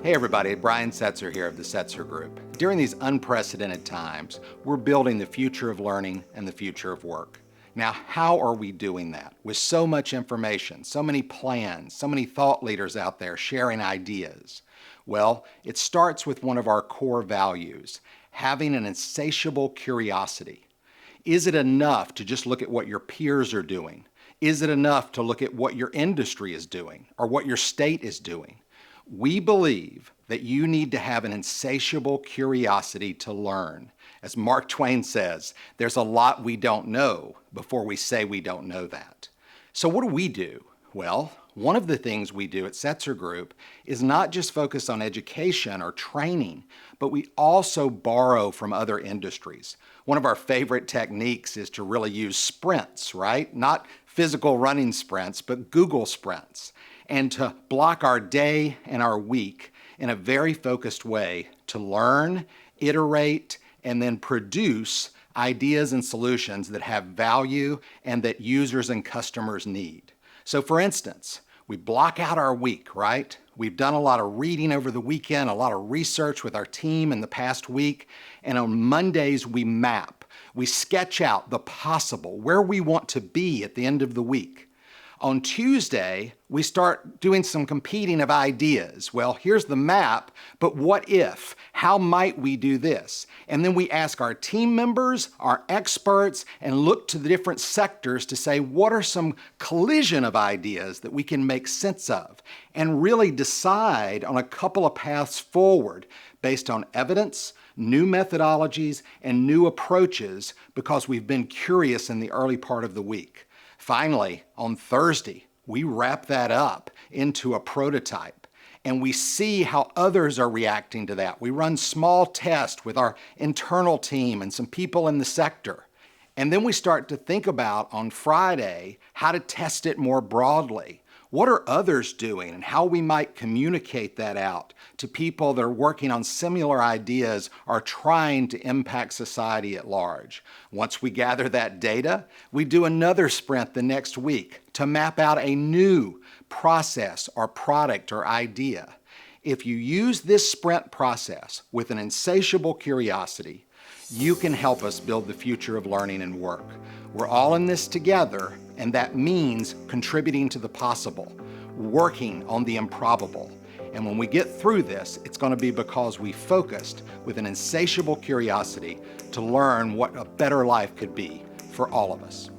Hey everybody, Brian Setzer here of the Setzer Group. During these unprecedented times, we're building the future of learning and the future of work. Now, how are we doing that? With so much information, so many plans, so many thought leaders out there sharing ideas. Well, it starts with one of our core values, having an insatiable curiosity. Is it enough to just look at what your peers are doing? Is it enough to look at what your industry is doing or what your state is doing? We believe that you need to have an insatiable curiosity to learn. As Mark Twain says, there's a lot we don't know before we say we don't know that. So what do? Well, one of the things we do at Setzer Group is not just focus on education or training, but we also borrow from other industries. One of our favorite techniques is to really use sprints, right? Not physical running sprints, but Google sprints. And to block our day and our week in a very focused way to learn, iterate, and then produce ideas and solutions that have value and that users and customers need. So for instance, we block out our week, right? We've done a lot of reading over the weekend, a lot of research with our team in the past week, and on Mondays we map. We sketch out the possible, where we want to be at the end of the week. On Tuesday, we start doing some competing of ideas. Well, here's the map, but what if? How might we do this? And then we ask our team members, our experts, and look to the different sectors to say, what are some collision of ideas that we can make sense of? And really decide on a couple of paths forward based on evidence, new methodologies, and new approaches because we've been curious in the early part of the week. Finally, on Thursday, we wrap that up into a prototype and we see how others are reacting to that. We run small tests with our internal team and some people in the sector. And then we start to think about on Friday how to test it more broadly. What are others doing and how we might communicate that out to people that are working on similar ideas or trying to impact society at large. Once we gather that data, we do another sprint the next week to map out a new process or product or idea. If you use this sprint process with an insatiable curiosity, you can help us build the future of learning and work. We're all in this together, and that means contributing to the possible, working on the improbable. And when we get through this, it's going to be because we focused with an insatiable curiosity to learn what a better life could be for all of us.